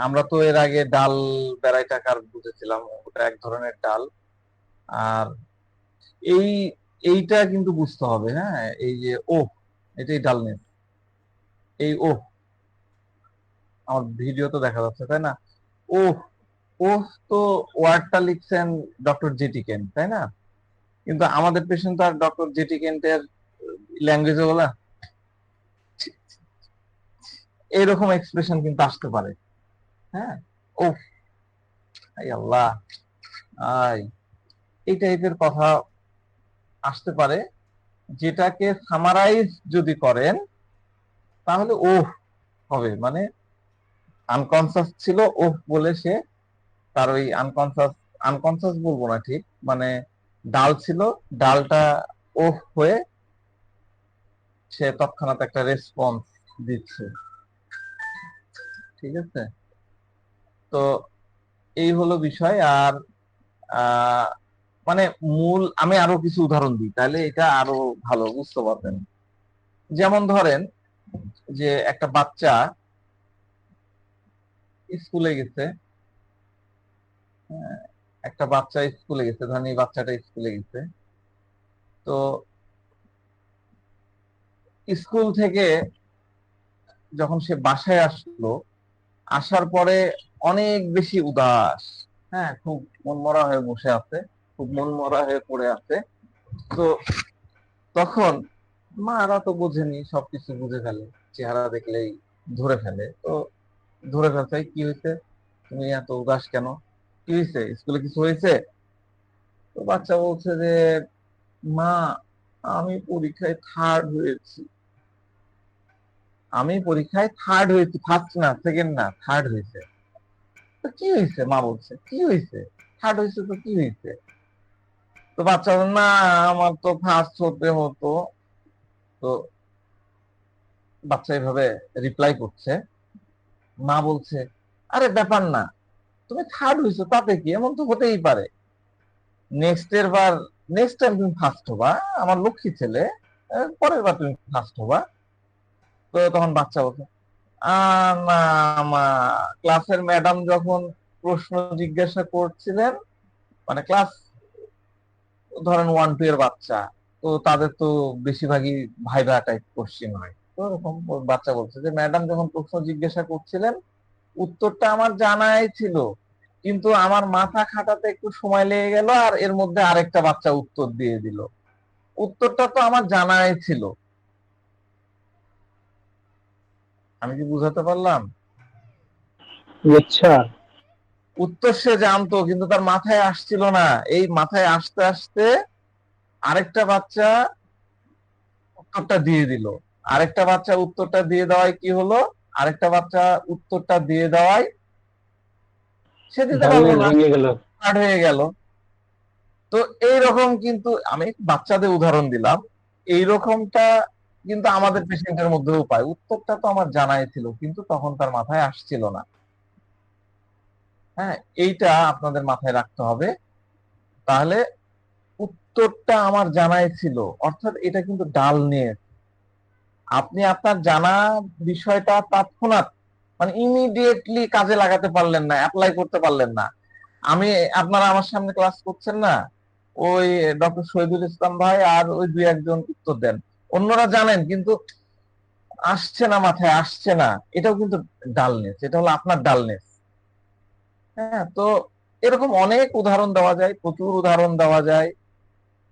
আমরা তো এর আগে ডাল ভ্যারাইটাকার বুঝেছিলাম, ওটা এক ধরনের ডাল। আর এই এইটা কিন্তু বুঝতে হবে, হ্যাঁ, এই যে এটাই ডাল নেই। এই আমার ভিডিও তো দেখা যাচ্ছে, তাই না? ওহ, তো ওয়ার্ডটা লিখছেন ডক্টর জেটি কেন্ট, তাই না? কিন্তু আমাদের পেশেন্ট তো আর ডক্টর জেটি কেন্টের ল্যাঙ্গুয়েজে বলা এইরকম এক্সপ্রেশন কিন্তু আসতে পারে। হ্যাঁ, ও আল্লাহ, আই এই টাইপের কথা আসতে পারে, যেটাকে সামারাইজ যদি করেন তাহলে হবে, মানে আনকনসাস ছিল বলে সে তার ওই আনকনসাস বলবো না ঠিক, মানে ডাল ছিল, ডালটা হয়ে সে তৎক্ষণাৎ একটা রেসপন্স দিচ্ছে। ঠিক আছে, তো এই হলো বিষয়। আর আহ মানে মূল আমি আরো কিছু উদাহরণ দিই, তাহলে এটা আরো ভালো বুঝতে পারবেন। যেমন ধরেন যে একটা বাচ্চা স্কুলে গেছে, হ্যাঁ, একটা বাচ্চা স্কুলে গেছে, ধরেন এই বাচ্চাটা স্কুলে গেছে। তো স্কুল থেকে যখন সে বাসায় আসলো, আসার পরে অনেক বেশি উদাস, হ্যাঁ, খুব মনমরা হয়ে বসে আছে, খুব মনমরা হয়ে পড়ে আছে। তো তখন মারা তো বোঝেনি, সবকিছু বুঝে ফেলে, চেহারা দেখলেই ধরে ফেলে। তো ধরে ফেলছে, কি হয়েছে, তুমি এত উদাস কেন, কি হয়েছে, স্কুলে কিছু হয়েছে? তো বাচ্চা বলছে যে মা, আমি পরীক্ষায় থার্ড হয়েছি। ফার্স্ট না, সেকেন্ড না, থার্ড হয়েছে। তো কি হয়েছে, মা বলছে কি হয়েছে, থার্ড হয়েছে তো কি হয়েছে? তো বাচ্চা বলে, না, আমার তো ফার্স্ট হতে হতো। তো বাচ্চা এইভাবে রিপ্লাই করছে। মা বলছে, আরে ব্যাপার না, তুমি থার্ড হয়েছো তাতে কি, এমন তো হতেই পারে, নেক্সট টাইম তুমি ফার্স্ট হবা, আমার লক্ষ্মী ছেলে, পরের বার তুমি ফার্স্ট হবা। তো তখন বাচ্চা বলছে, না, মা, ক্লাসের ম্যাডাম যখন প্রশ্ন জিজ্ঞাসা করছিলেন, মানে ক্লাস ধরেন 1-2 এর বাচ্চা, তো তাদের তো বেশিরভাগই ভাইভা টাইপ কোশ্চিন হয়, তো এরকম বাচ্চা বলছে যে ম্যাডাম যখন প্রশ্ন জিজ্ঞাসা করছিলেন, উত্তরটা আমার জানাই ছিল, কিন্তু আমার মাথা খাটাতে একটু সময় লেগে গেল, আর এর মধ্যে আরেকটা বাচ্চা উত্তর দিয়ে দিল, উত্তরটা তো আমার জানাই ছিল। আমি কি বুঝাতে পারলাম? আচ্ছা। উত্তর সে জানতো, কিন্তু তার মাথায় আসছিল না। এই মাথায় আসতে আসতে আরেকটা বাচ্চা উত্তরটা দিয়ে দিল। আরেকটা বাচ্চা উত্তরটা দিয়ে দেওয়ায় কি হলো, আরেকটা বাচ্চা উত্তরটা দিয়ে দেওয়ায় সে দিতে পারলো ডালনেস না, ভেঙে গেল। হার্ড হয়ে গেল। তো এইরকম কিন্তু আমি বাচ্চাদের উদাহরণ দিলাম, এইরকমটা কিন্তু আমাদের পেশেন্টের মধ্যেও পাই, উত্তরটা তো আমার জানাই ছিল, কিন্তু তখন তার মাথায় আসছিল না। হ্যাঁ, এইটা আপনাদের মাথায় রাখতে হবে। তাহলে উত্তরটা আমার জানাই ছিল, অর্থাৎ এটা কিন্তু ডাল নিয়ে, আপনি আপনার জানা বিষয়টা তৎক্ষণাৎ, মানে ইমিডিয়েটলি কাজে লাগাতে পারলেন না, অ্যাপ্লাই করতে পারলেন না। আমি আপনারা আমার সামনে ক্লাস করছেন না, ওই ডক্টর শহীদুল ইসলাম ভাই আর ওই 2-1 জন উত্তর দেন, অন্যরা জানেন কিন্তু আসছে না, মাথায় আসছে না, এটাও কিন্তু ডালনেস, এটা হলো আপনার ডালনেস। হ্যাঁ, তো এরকম অনেক উদাহরণ দেওয়া যায়, প্রচুর উদাহরণ দেওয়া যায়।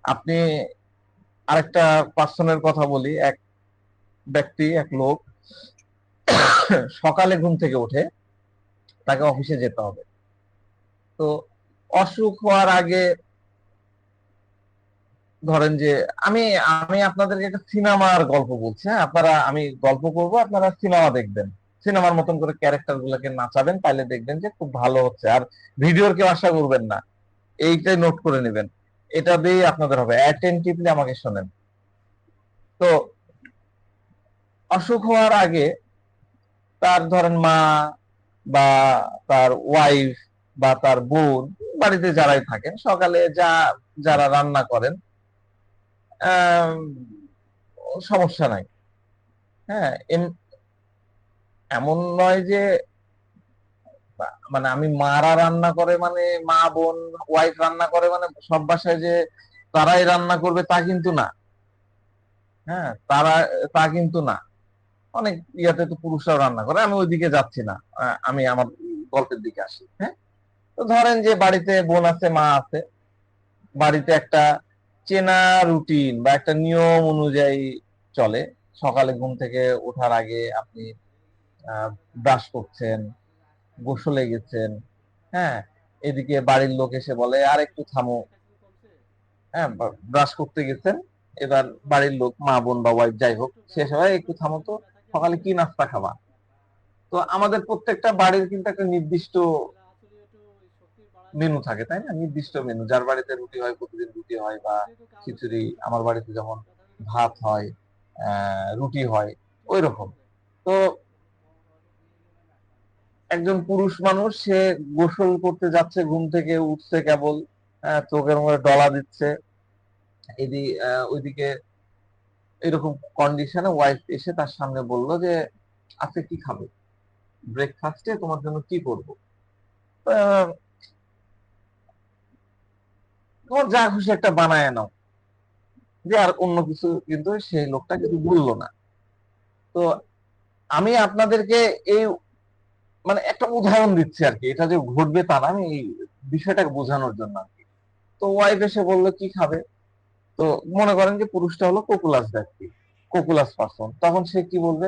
আপনি আরেকটা পার্সনের কথা বলি, এক লোক সকালে ঘুম থেকে উঠে, তাকে অফিসে যেতে হবে। তো অসুখ হওয়ার আগে ধরেন যে আমি আমি আপনাদেরকে একটা সিনেমার গল্প বলছি, হ্যাঁ, আমি গল্প করব, আপনারা সিনেমা দেখবেন, সিনেমার মতন করে ক্যারেক্টার গুলাকে নাচাবেন, তাহলে দেখবেন যে খুব ভালো হচ্ছে। আর ভিডিওর কেউ আশা করবেন না, এইটাই নোট করে নেবেন, এটা দিয়ে আপনাদের হবে, অ্যাটেন্টিভলি আমাকে শোনেন। তো অসুখ হওয়ার আগে তার ধরেন মা বা তার ওয়াইফ বা তার বোন, বাড়িতে যারাই থাকেন, সকালে যারা রান্না করেন, আহ সমস্যা নাই। হ্যাঁ, এমন নয় যে মানে আমি মারা রান্না করে মানে মা বোন ওয়াইফ রান্না করে মানে সব বাসায় যে তারাই রান্না করবে তা কিন্তু না। হ্যাঁ, তা কিন্তু না। অনেক ইয়াতে তো পুরুষরাও রান্না করে, আমি ওইদিকে যাচ্ছি না। আমি আমার গল্পের দিকে আসি। হ্যাঁ, তো ধরেন যে বাড়িতে বোন আছে, মা আছে, বাড়িতে একটা চেনা রুটিন বা একটা নিয়ম অনুযায়ী চলে। সকালে ঘুম থেকে ওঠার আগে আপনি ব্রাশ করছেন, গোসলে গেছেন। হ্যাঁ, এদিকে বাড়ির লোক এসে বলে আর একটু থামো। হ্যাঁ, ব্রাশ করতে গেছেন, এবার বাড়ির লোক মা বোন বা ওয়াইফ যাই হোক সে সবাই একটু থামো তো, সকালে কি নাস্তা খাবা। তো আমাদের প্রত্যেকটা বাড়ির কিন্তু একটা নির্দিষ্ট মেনু থাকে, তাই না? নির্দিষ্ট মেনু, যার বাড়িতে রুটি হয় প্রতিদিন রুটি হয় বা খিচুড়ি, আমার বাড়িতে যেমন ভাত হয়, রুটি হয়, ওই রকম। তো একজন পুরুষ মানুষ সে গোসল করতে যাচ্ছে, ঘুম থেকে উঠছে কেবল, চোখের মধ্যে ডলা দিচ্ছে, ওইদিকে এরকম কন্ডিশনে ওয়াইফ এসে তার সামনে বললো যে আজকে কি খাবে, ব্রেকফাস্টে তোমার জন্য কি করবো। আহ, তোমার যা খুশি একটা বানায় নাও, যে আর অন্য কিছু কিন্তু সেই লোকটা কিছু বললো না। তো আমি আপনাদেরকে এই মানে একটা উদাহরণ দিচ্ছি আর কি, এটা যে ঘটবে তা না, আমি এই বিষয়টাকে বোঝানোর জন্য আর কি। তো ওয়াইফ এসে বললো কি খাবে। তো মনে করেন যে পুরুষটা হলো কোকুলাস ব্যক্তি, কোকুলাস পার্সন, তখন সে কি বলবে,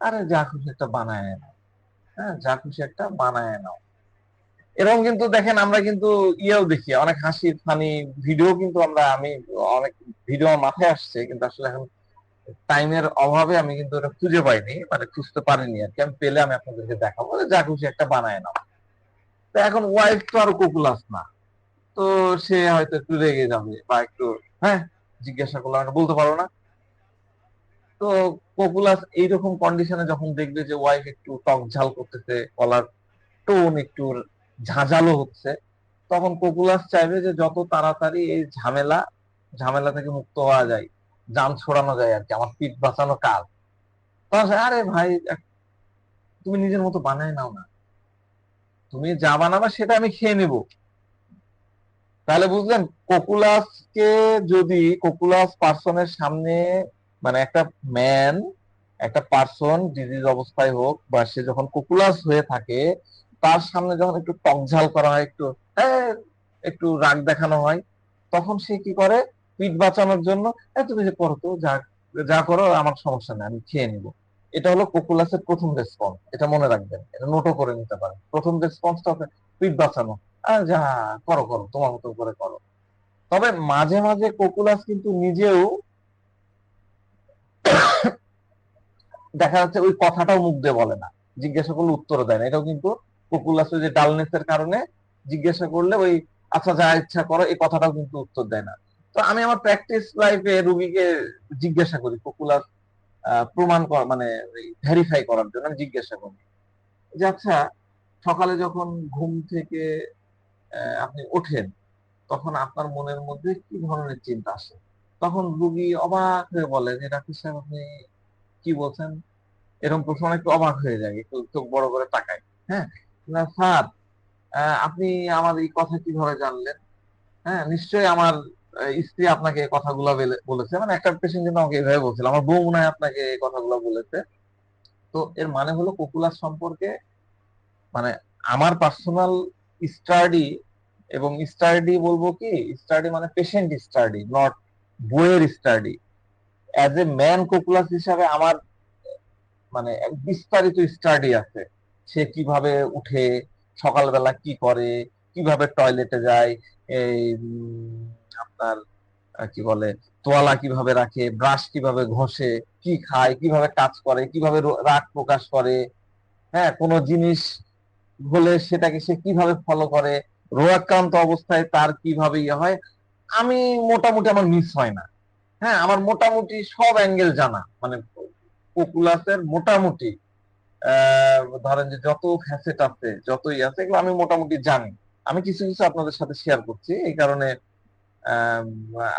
আরে যা খুশি একটা বানায় নাও। হ্যাঁ, যা খুশি একটা বানায় নাও। এরকম কিন্তু দেখেন আমরা কিন্তু ইয়েও দেখি, অনেক হাসির ফানি ভিডিও কিন্তু আমি অনেক ভিডিও আমার মাথায় আসছে, কিন্তু আসলে এখন টাইমের অভাবে আমি কিন্তু ওটা খুঁজে পাইনি, মানে খুঁজতে পারিনি আর কি। আমি পেলে আমি আপনাদেরকে দেখাবো, যে যা খুশি একটা বানায় নাও। তো এখন ওয়াইফ তো আর কুকুলাস না, তো সে হয়তো একটু রেগে যাবে বা একটু, হ্যাঁ, জিজ্ঞাসা করলাম আমি বলতে পারো না। তো পপুলাস এইরকম কন্ডিশনে যখন দেখবে যে ওয়াইফ একটু টক ঝাল করতেছে, গলার টোন একটু ঝাঁঝালো হচ্ছে, তখন পপুলাস চাইবে যে যত তাড়াতাড়ি এই ঝামেলা থেকে মুক্ত হওয়া যায়, জান ছড়ানো যায় আর কি, আমার পিঠ বাঁচানো কাজ। তখন সে, আরে ভাই তুমি নিজের মতো বানায় নাও না, তুমি যা বানাবা সেটা আমি খেয়ে নিব। তাহলে বুঝলেন, কোকুলাসকে যদি কোকুলাস পার্সনের সামনে, মানে একটা ম্যান, একটা পার্সন ডিজিজ অবস্থায় হোক বা সে যখন কোকুলাস হয়ে থাকে, তার সামনে যখন একটু টকঝাল করা হয়, একটু হ্যাঁ, একটু রাগ দেখানো হয়, তখন সে কি করে, পিঠ বাঁচানোর জন্য, তুমি যে করো তো, যা যা করো আমার সমস্যা নেই, আমি খেয়ে নিব। এটা হলো কোকুলাসের প্রথম রেসপন্স, এটা মনে রাখবেন, এটা নোটও করে নিতে পারেন। প্রথম রেসপন্সটা হবে পিঠ বাঁচানো, যা করো করো তোমার মতো করে করো। তবে মাঝে মাঝে কোকুলাস কিন্তু নিজেও দেখা যাচ্ছে ওই কথাটাও মুখ দিয়ে বলে না, জিজ্ঞাসা করলে উত্তর দেয় না। এটাও কিন্তু কোকুলাসের যে ডালনেসের কারণে জিজ্ঞাসা করলে ওই আচ্ছা যা ইচ্ছা করো এই কথাটাও কিন্তু উত্তর দেয় না। তো আমি আমার প্র্যাকটিস লাইফে রুগীকে জিজ্ঞাসা করি কোকুলাস প্রমাণ করা, মানে ভেরিফাই করার জন্য আমি জিজ্ঞাসা করি যে আচ্ছা, সকালে যখন ঘুম থেকে আপনি ওঠেন, তখন আপনার মনের মধ্যে কি ধরনের চিন্তা আসে। তখন রুগী অবাক হয়ে বলে যে ডাক্তার সাহেব আপনি কি বলছেন, এরকম প্রশ্ন একটু অবাক হয়ে যায়, একটু চোখ বড় করে তাকায়। হ্যাঁ, না স্যার, আপনি আমার এই কথা কিভাবে জানলেন? হ্যাঁ, নিশ্চয়ই আমার স্ত্রী আপনাকে এই কথাগুলো বলেছে, মানে একটা পেশেন্ট কিন্তু আমাকে এভাবে বলছিল, আমার বউ মনে হয় আপনাকে এই কথাগুলো বলেছে। তো এর মানে হলো পপুলার সম্পর্কে, মানে আমার পার্সোনাল স্টাডি, এবং স্টাডি বলবো কি, স্টাডি মানে পেশেন্ট স্টাডি, নট বইয়ের স্টাডি। অ্যাজ এ ম্যান কোকুলাস হিসাবে আমার মানে এক বিস্তারিত স্টাডি আছে। সে কিভাবে উঠে, সকালবেলা কি করে, কিভাবে টয়লেটে যায়, এই আপনার কি বলে, তোয়ালা কিভাবে রাখে, ব্রাশ কিভাবে ঘষে, কি খায়, কিভাবে কাজ করে, কিভাবে রাগ প্রকাশ করে, হ্যাঁ, কোনো জিনিস হলে সেটাকে সে কিভাবে ফলো করে, রোগাক্রান্ত অবস্থায় তার কিভাবে ইয়ে হয়, আমি মোটামুটি আমার মিস হয় না। হ্যাঁ, আমার মোটামুটি সব অ্যাঙ্গেল জানা, মানে পপুলাসের মোটামুটি ধরেন যে যত ফ্যাসেট আছে, যতই আছে, এগুলো আমি মোটামুটি জানি। আমি কিছু কিছু আপনাদের সাথে শেয়ার করছি, এই কারণে আহ,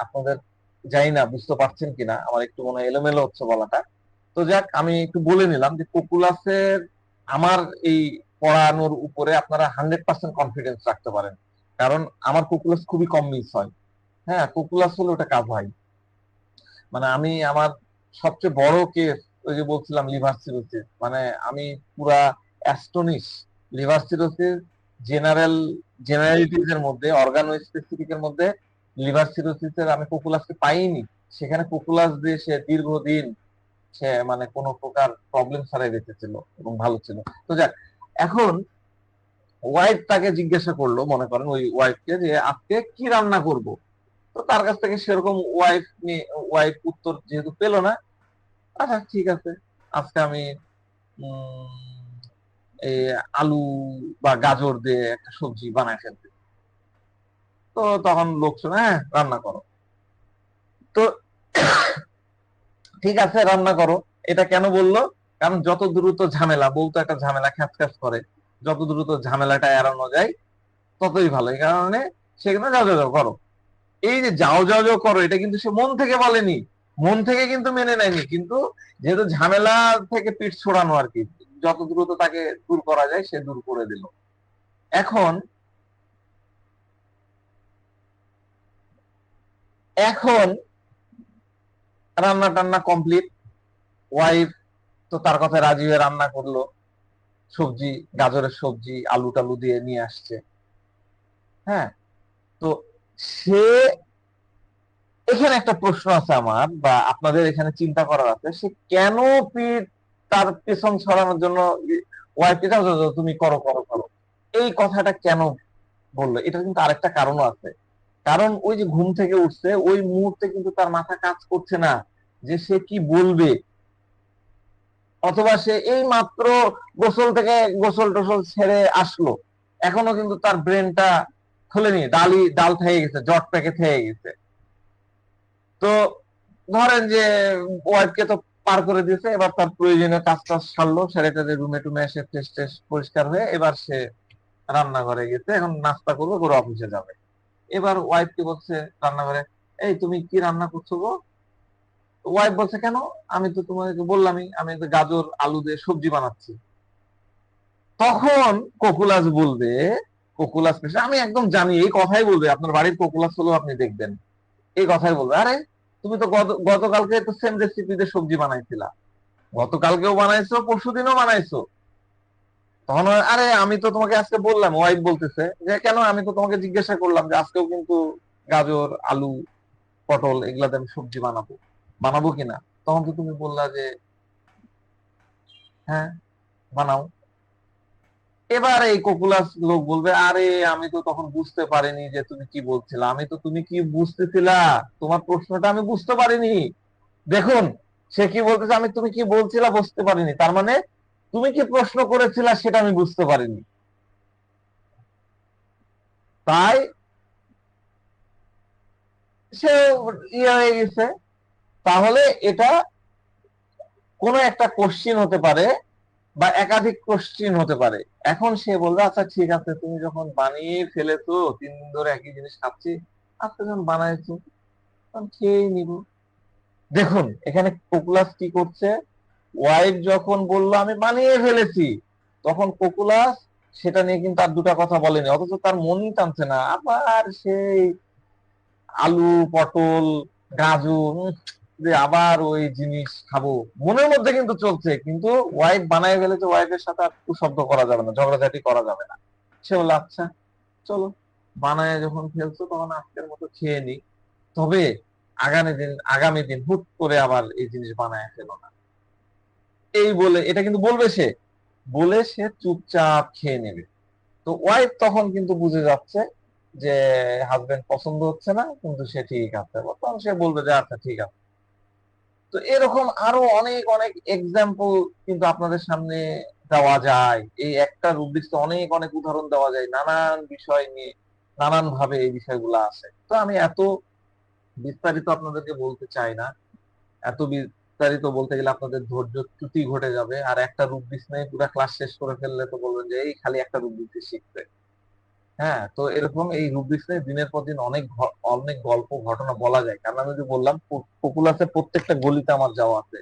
আপনাদের জানি না বুঝতে পারছেন কিনা, আমার একটু মনে হয় এলোমেলো হচ্ছে বলাটা। তো যাক, আমি একটু বলে নিলাম যে পপুলাসের আমার এই পড়ানোর উপরে আপনারা 100% কনফিডেন্স রাখতে পারেন, কারণ আমার কোকুলাস খুবই কম মিস হয়। হ্যাঁ, কোকুলাস হলে ওটা কাজ হয়। মানে আমি আমার সবচেয়ে বড় কেস, ওই যে বলছিলাম লিভার সিরোসিস, মানে আমি পুরা অ্যাস্টনিশ। লিভার সিরোসিস জেনারেলিটিস এর মধ্যে, অর্গানো স্পেসিফিক এর মধ্যে লিভার সিরোসিসের আমি কোকুলাসকে পাইনি। সেখানে কোকুলাস দিয়ে সে দীর্ঘদিন সে মানে কোনো প্রকার প্রবলেম ছাড়াই বেঁচে ছিল এবং ভালো ছিল। তো যাক, এখন ওয়াইফ তাকে জিজ্ঞাসা করলো, মনে করেন ওই ওয়াইফকে, যে আজকে কি রান্না করব। তো তার কাছ থেকে সেরকম ওয়াইফ উত্তর যেহেতু পেলো না, আচ্ছা ঠিক আছে, আজকে আমি উম, এই আলু বা গাজর দিয়ে একটা সবজি বানায় ফেলতে। তো তখন লোকজন, হ্যাঁ রান্না করো। তো ঠিক আছে রান্না করো, এটা কেন বললো? কারণ যত দ্রুত ঝামেলা, বউ তো একটা ঝামেলা খ্যাচ খ্যাচ করে, যত দ্রুত ঝামেলাটা এড়ানো যায় ততই ভালো। এই কারণে সেখানে যাও যাও যাও করো। এই যে যাও যাও যাও করো, এটা কিন্তু সে মন থেকে বলেনি, মন থেকে কিন্তু মেনে নেয়নি, কিন্তু যেহেতু ঝামেলা থেকে পিঠ ছড়ানো আর কি, যত দ্রুত তাকে দূর করা যায় সে দূর করে দিল। এখন এখন রান্না টান্না কমপ্লিট, ওয়াইফ তো তার কথায় রাজি হয়ে রান্না করলো, সবজি, গাজরের সবজি আলু টালু দিয়ে নিয়ে আসছে। হ্যাঁ, তো সে, এখানে একটা প্রশ্ন আছে আমার বা আপনাদের এখানে চিন্তা করার আছে, সে কেন পিঠ তার পেছন ছড়ানোর জন্য ওয়াইফকে যাও যাও যাও, তুমি করো করো করো, এই কথাটা কেন বললো? এটা কিন্তু আরেকটা কারণও আছে। কারণ ওই যে ঘুম থেকে উঠছে ওই মুহূর্তে কিন্তু তার মাথা কাজ করছে না যে সে কি বলবে, অথবা সে এই মাত্র গোসল টোসল ছেড়ে আসলো, এখনো কিন্তু তার ব্রেনটা খোলেনি, ডাল থেকে গেছে, জট প্যাকে থেকে গেছে। তো ধরেন যে ওয়াইফকে তো পার করে দিয়েছে, এবার তার প্রয়োজনীয় কাজ টাজ সারলো, সেরে টেরে রুমে টুমে এসে ফ্রেশ ট্রেশ পরিষ্কার হয়ে এবার সে রান্নাঘরে গেছে, এখন নাস্তা করবে, করে অফিসে যাবে। এবার ওয়াইফকে বলছে রান্নাঘরে, এই তুমি কি রান্না করছো গো? ওয়াইফ বলছে, কেন? আমি তো তোমাকে বললামই আমি তো গাজর আলু দিয়ে সবজি বানাচ্ছি। তখন কোকুলাস বলবে, আমি একদম জানি এই কথাই বলবে, আপনার বাড়ির কোকুলাস হলেও আপনি দেখবেন এই কথাই বলবে, আরে তুমি তো গতকালকে তো সেম রেসিপি দিয়ে সবজি বানাইছিলা, গতকালকেও বানাইছো পরশুদিনও বানাইছো। তখন আরে আমি তো তোমাকে আজকে বললাম, ওয়াইফ বলতেছে যে কেন, আমি তো তোমাকে জিজ্ঞাসা করলাম যে আজকেও কিন্তু গাজর আলু পটল এগুলাতে আমি সবজি বানাবো, বানাবো কিনা। তখন তো তুমি বললা যে হ্যাঁ বানাও। এবার এই কোকুলাস লোক বলবে, আরে আমি তো তখন বুঝতে পারিনি যে তুমি কি বলছিলা, আমি তো তুমি কি বুঝতেছিলা, তোমার প্রশ্নটা আমি বুঝতে পারিনি। দেখুন, সে কি বলতেছে, আমি তুমি কি বলছিলা বুঝতে পারিনি, তার মানে তুমি কি প্রশ্ন করেছিলা সেটা আমি বুঝতে পারিনি। তাই সে ইয়ে হয়ে গেছে। তাহলে এটা কোনো একটা কোশ্চিন হতে পারে বা একাধিক কোশ্চিন হতে পারে। এখন সে বলবে, আচ্ছা ঠিক আছে, তুমি যখন বানিয়ে ফেলেছো, 3 দিন ধরে একই জিনিস খাচ্ছি, আজকে যখন বানাইছো তখন খেয়েই নিব। দেখুন এখানে কোকুলাস কি করছে, ওয়াইফ যখন বললো আমি বানিয়ে ফেলেছি, তখন কোকুলাস সেটা নিয়ে কিন্তু আর দুটা কথা বলেনি, অথচ তার মনই টানছে না আবার সেই আলু পটল গাজর, যে আবার ওই জিনিস খাবো, মনের মধ্যে কিন্তু চলছে, কিন্তু ওয়াইফ বানায় ফেলেছে, ওয়াইফের সাথে আর শব্দ করা যাবে না, ঝগড়াঝাটি করা যাবে না। সে বললো আচ্ছা চলো, বানায় যখন ফেলছো তখন আজকের মতো খেয়ে নি, তবে আগামী দিন হুট করে আবার এই জিনিস বানায় ফেলো না। এই বলে, এটা কিন্তু বলবে সে, বলে সে চুপচাপ খেয়ে নেবে। তো ওয়াইফ তখন কিন্তু বুঝে যাচ্ছে যে হাজবেন্ড পছন্দ হচ্ছে না, কিন্তু সে ঠিক আছে, তখন সে বলবে যে আচ্ছা ঠিক আছে। তো এরকম আরো অনেক অনেক এক্সাম্পল কিন্তু আপনাদের সামনে দেওয়া যায়, এই একটা রুব্রিক্সে অনেক অনেক উদাহরণ দেওয়া যায় নানান বিষয় নিয়ে, নানান ভাবে এই বিষয়গুলো আছে। তো আমি এত বিস্তারিত আপনাদেরকে বলতে চাই না, এত বিস্তারিত বলতে গেলে আপনাদের ধৈর্য চ্যুতি ঘটে যাবে, আর একটা রুব্রিক্স নিয়ে পুরো ক্লাস শেষ করে ফেললে তো বলবেন যে এই খালি একটা রুব্রিক্স শিখবে। হ্যাঁ, তো এরকম এই রুব্রিক্স নিয়ে দিনের পর দিন অনেক গল্প ঘটনা বলা যায়, কারণ আমি যে বললাম পপুলাসের প্রত্যেকটা গলিতে আমার যাওয়া আছে,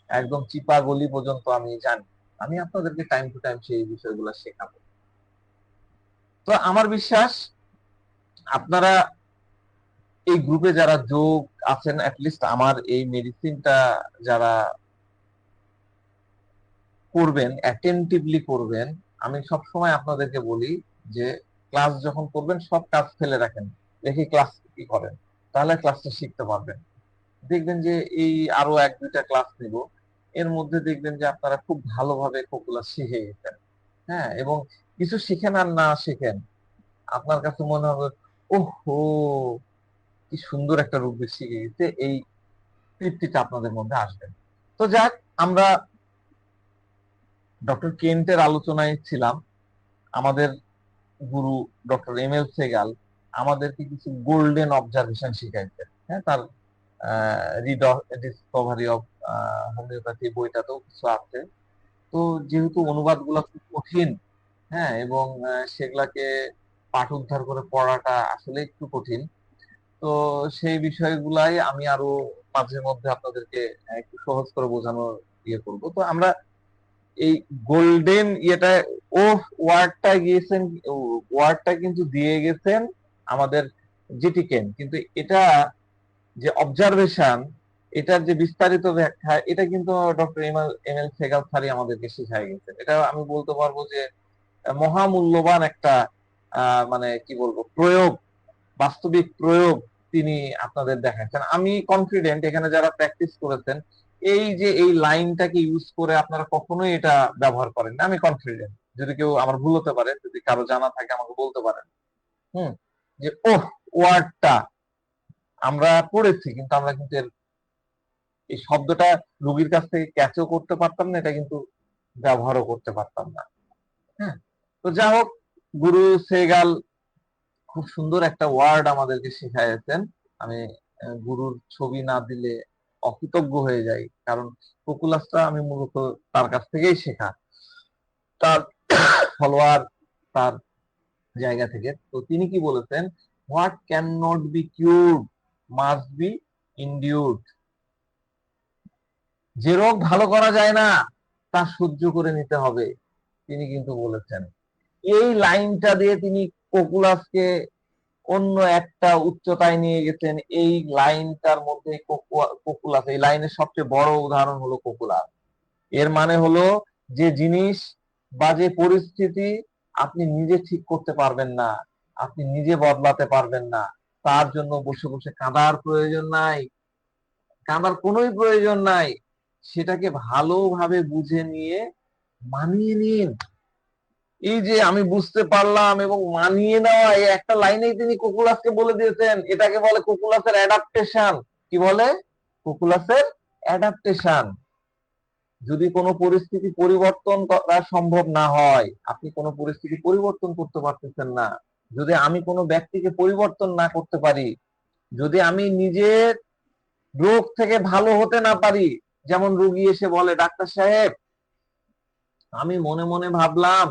একদম চিপা গলি পর্যন্ত আমি জানি। আমি আপনাদেরকে টাইম টু টাইম সেই বিষয়গুলো শেখাবো। তো আমার বিশ্বাস আপনারা এই গ্রুপে যারা যোগ আছেন, অ্যাটলিস্ট আমার এই মেডিসিনটা যারা করবেন, অ্যাটেন্টিভলি করবেন, আমি সব সময় আপনাদেরকে বলি যে ক্লাস যখন করবেন সব কাজ ফেলে রাখেন, রেখে ক্লাস কি করেন, তাহলে ক্লাসটা শিখতে পারবেন। দেখবেন যে এই আরো এক দুইটা ক্লাস নিব, এর মধ্যে দেখবেন যে আপনারা খুব ভালোভাবে ক্যালকুলাস শিখে গেছেন। হ্যাঁ, এবং কিছু শিখেন আর না শিখেন, আপনার কাছে মনে হবে ওহো কি সুন্দর একটা রূপে শিখে গেছে, এই তৃপ্তিটা আপনাদের মধ্যে আসবে। তো যাক, আমরা ডক্টর কেন্টের আলোচনায় ছিলাম। আমাদের গুরু ডক্টর এম এল সেগাল আমাদেরকে কিছু গোল্ডেন অবজারভেশন শিখাইছেন। হ্যাঁ, তার ডিসকভারি অফ হোমিওপ্যাথি বইটাতেও কিছু আছে। তো যেহেতু অনুবাদ গুলা খুব কঠিন, হ্যাঁ, এবং সেগুলাকে পাঠ উদ্ধার করে পড়াটা আসলে একটু কঠিন, তো সেই বিষয়গুলাই আমি আরো মাঝে মধ্যে আপনাদেরকে একটু সহজ করে বোঝানোর ইয়ে করবো। তো আমরা এই গোল্ডেন ইয়েটা, ও ওয়ার্ডটা গিয়েছেন, ওয়ার্ডটা কিন্তু দিয়ে গেছেন আমাদের জিটি কেন, কিন্তু এটা যে অবজারভেশন, এটার যে বিস্তারিত ব্যাখ্যা, এটা কিন্তু ডক্টর এম এল সেগাল স্যারই আমাদেরকে শিখাই গেছেন। এটা আমি বলতে পারবো যে মহামূল্যবান একটা মানে কি বলবো প্রয়োগ, বাস্তবিক প্রয়োগ তিনি আপনাদের দেখাচ্ছেন। আমি কনফিডেন্ট এখানে যারা প্র্যাকটিস করেছেন, এই যে এই লাইনটাকে ইউজ করে আপনারা কখনোই এটা ব্যবহার করেন না, আমি কনফিডেন্ট। যদি কেউ আমার ভুল হতে পারে, যদি কারো জানা থাকে আমাকে বলতে পারেন। হুম, যে ওহ ওয়ার্ডটা আমরা পড়েছি, কিন্তু আমরা কিন্তু এই শব্দটা রোগীর কাছ থেকে ক্যাচও করতে পারতাম না, এটা কিন্তু ব্যবহারও করতে পারতাম না। হ্যাঁ, তো যা হোক, গুরু সেগাল খুব সুন্দর একটা ওয়ার্ড আমাদেরকে শিখাইছেন। আমি গুরুর ছবি না দিলে অকৃতজ্ঞ হয়ে যাই, কারণ কোকুলাসটা আমি মূলত তার কাছ থেকেই শেখা, তার ফলোয়ার, তার জায়গা থেকে। তো তিনি কি বলেছেন, what can not be cured must be endured. যে রোগ ভালো করা যায় না তা সহ্য করে নিতে হবে, তিনি কিন্তু বলেছেন। এই লাইনটা দিয়ে তিনি কোকুলাসকে অন্য একটা উচ্চতায় নিয়ে গেছেন। এই লাইনটার মধ্যে কোকুলাস, এই লাইনের সবচেয়ে বড় উদাহরণ হলো কোকুলাস। এর মানে হলো যে জিনিস বা যে পরিস্থিতি আপনি নিজে ঠিক করতে পারবেন না, আপনি নিজে বদলাতে পারবেন না, তার জন্য বসে বসে কাঁদার প্রয়োজন নাই, কাঁদার কোনোই প্রয়োজন নাই। সেটাকে ভালোভাবে বুঝে নিয়ে মানিয়ে নিন। এই যে আমি বুঝতে পারলাম এবং মানিয়ে নেওয়া, এই একটা লাইনেই তিনি কোকুলাসকে বলে দিয়েছেন, এটাকে বলে কোকুলাসের অ্যাডাপ্টেশন। কি বলে? কোকুলাসের অ্যাডাপ্টেশন। যদি কোনো পরিস্থিতি পরিবর্তন করা সম্ভব না হয়, আপনি কোনো পরিস্থিতি পরিবর্তন করতে পারতেছেন না, যদি আমি কোনো ব্যক্তিকে পরিবর্তন না করতে পারি, যদি আমি নিজের রোগ থেকে ভালো হতে না পারি, যেমন রোগী এসে বলে ডাক্তার সাহেব আমি মনে মনে ভাবলাম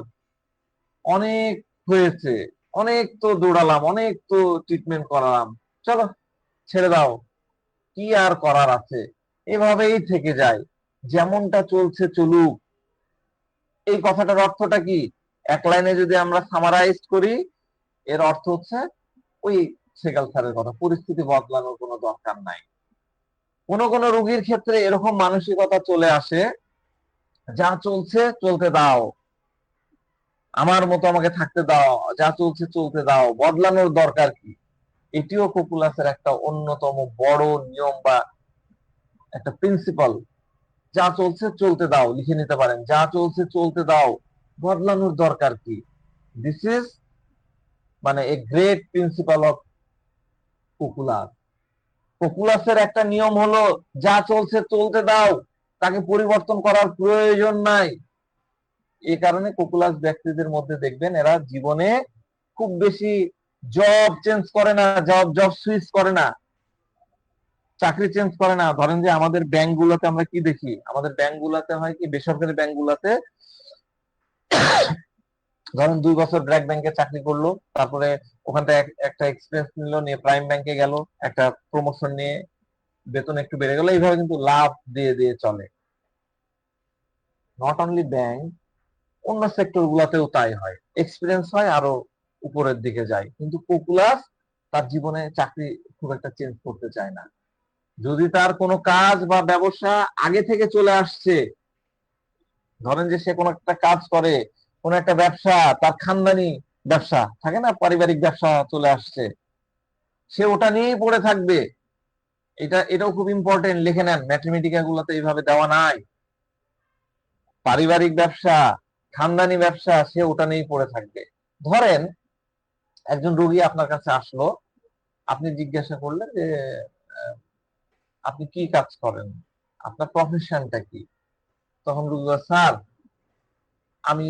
অনেক হয়েছে, অনেক তো দৌড়ালাম, অনেক তো ট্রিটমেন্ট করালাম, চলো ছেড়ে দাও, কি আর করার আছে, এভাবেই থেকে যায়, যেমনটা চলছে চলুক। এই কথাটার অর্থটা কি? এক লাইনে যদি আমরা সামারাইজ করি, এর অর্থ হচ্ছে ওই সেগাল স্যারের কথা, পরিস্থিতি বদলানোর কোনো দরকার নাই। কোন কোন রোগীর ক্ষেত্রে এরকম মানসিকতা চলে আসে, যা চলছে চলতে দাও, আমার মতো আমাকে থাকতে দাও, যা চলছে চলতে দাও, বদলানোর দরকার কি। এটিও কোকুলাসের একটা অন্যতম বড় নিয়ম বা একটা প্রিন্সিপাল। যা চলছে চলতে দাও, লিখে নিতে পারেন, যা চলছে চলতে দাও, বদলানোর দরকার কি। দিস ইজ মানে a great principle of cocculus. কোকুলাসের একটা নিয়ম হলো যা চলছে চলতে দাও, তাকে পরিবর্তন করার প্রয়োজন নাই। এই কারণে কোকুলাস ব্যক্তিদের মধ্যে দেখবেন এরা জীবনে খুব বেশি জব চেঞ্জ করে না, জব জব সুইচ করে না, চাকরি চেঞ্জ করে না। ধরেন যে আমাদের ব্যাংক গুলোতে আমরা কি দেখি, আমাদের ব্যাংক গুলাতে হয় কি, বেসরকারি ব্যাংক গুলাতে ধরেন 2 বছর ব্র্যাক ব্যাংকে চাকরি করলো, তারপরে ওখান থেকে একটা এক্সপিরিয়েন্স নিল, নিয়ে প্রাইম ব্যাংকে গেল, একটা প্রমোশন নিয়ে বেতন একটু বেড়ে গেল, এইভাবে কিন্তু লাভ দিয়ে দিয়ে চলে। নট অনলি ব্যাংক, অন্য সেক্টর গুলাতেও তাই হয়, এক্সপিরিয়েন্স হয় আরো উপরের দিকে যায়, কিন্তু পপুলাস তার জীবনে চাকরি খুব একটা চেঞ্জ করতে চায় না। যদি তার কোনো কাজ বা ব্যবসা আগে থেকে চলে আসছে, ধরেন যে সে কোনো একটা কাজ করে, কোনো একটা ব্যবসা, তার খানদানি ব্যবসা থাকে না, পারিবারিক ব্যবসা চলে আসছে, সে ওটা নিয়েই পড়ে থাকবে। এটাও খুব ইম্পর্টেন্ট, লিখে নেন, ম্যাথমেটিকা গুলোতে এইভাবে দেওয়া নাই। পারিবারিক ব্যবসা, খানদানি ব্যবসা, সে ওটা নিয়েই পড়ে থাকবে। ধরেন একজন রোগী আপনার কাছে আসলো, আপনি জিজ্ঞাসা করলেন যে আহ, আপনি কি কাজ করেন, আপনার প্রফেশনটা কি? তখন রোগী বলে, স্যার আমি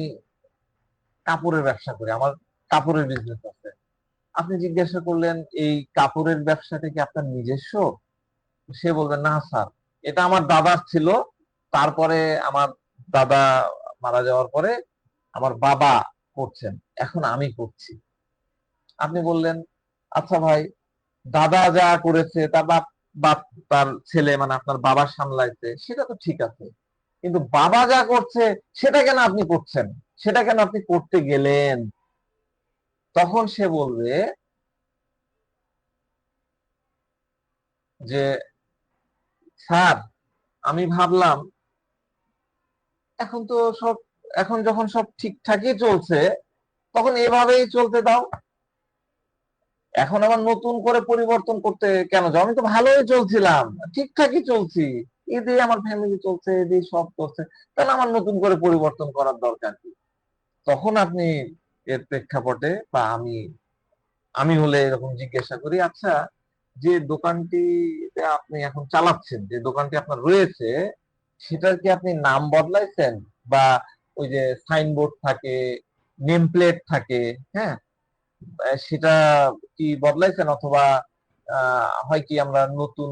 কাপড়ের ব্যবসা করি, আমার কাপড়ের বিজনেস আছে। আপনি জিজ্ঞাসা করলেন এই কাপড়ের ব্যবসাটা কি আপনার নিজস্ব? সে বলবে, না স্যার, এটা আমার দাদার ছিল, তারপরে আমার দাদা মারা যাওয়ার পরে আমার বাবা করছেন, এখন আমি করছি। আপনি বললেন, আচ্ছা ভাই, দাদা যা করেছে তার বাপ বাপ তার ছেলে মানে আপনার বাবা সামলাইছে, সেটা তো ঠিক আছে, কিন্তু বাবা যা করছে সেটা কেন আপনি করছেন, সেটা কেন আপনি করতে গেলেন? তখন সে বলবে যে স্যার, আমি ভাবলাম এখন তো সব, এখন যখন সব ঠিকঠাকই চলছে, তখন এভাবেই চলতে দাও, এখন আবার নতুন করে পরিবর্তন করতে কেন যাও? আমি তো ভালোই চলছিলাম, ঠিকঠাকই চলছি, এ দিয়ে আমার ফ্যামিলি চলছে, এ দিয়ে সব করছে, তাহলে আমার নতুন করে পরিবর্তন করার দরকার কি? তখন আপনি এর প্রেক্ষাপটে বা আমি আমি হলে এরকম জিজ্ঞাসা করি, আচ্ছা, যে দোকানটি আপনি এখন চালাচ্ছেন, যে দোকানটি আপনার রয়েছে, সেটার কি আপনি নাম বদলাইছেন? বা ওই যে সাইনবোর্ড থাকে, নেম প্লেট থাকে, হ্যাঁ, সেটা কি বদলাইছেন? অথবা হয় কি আমরা নতুন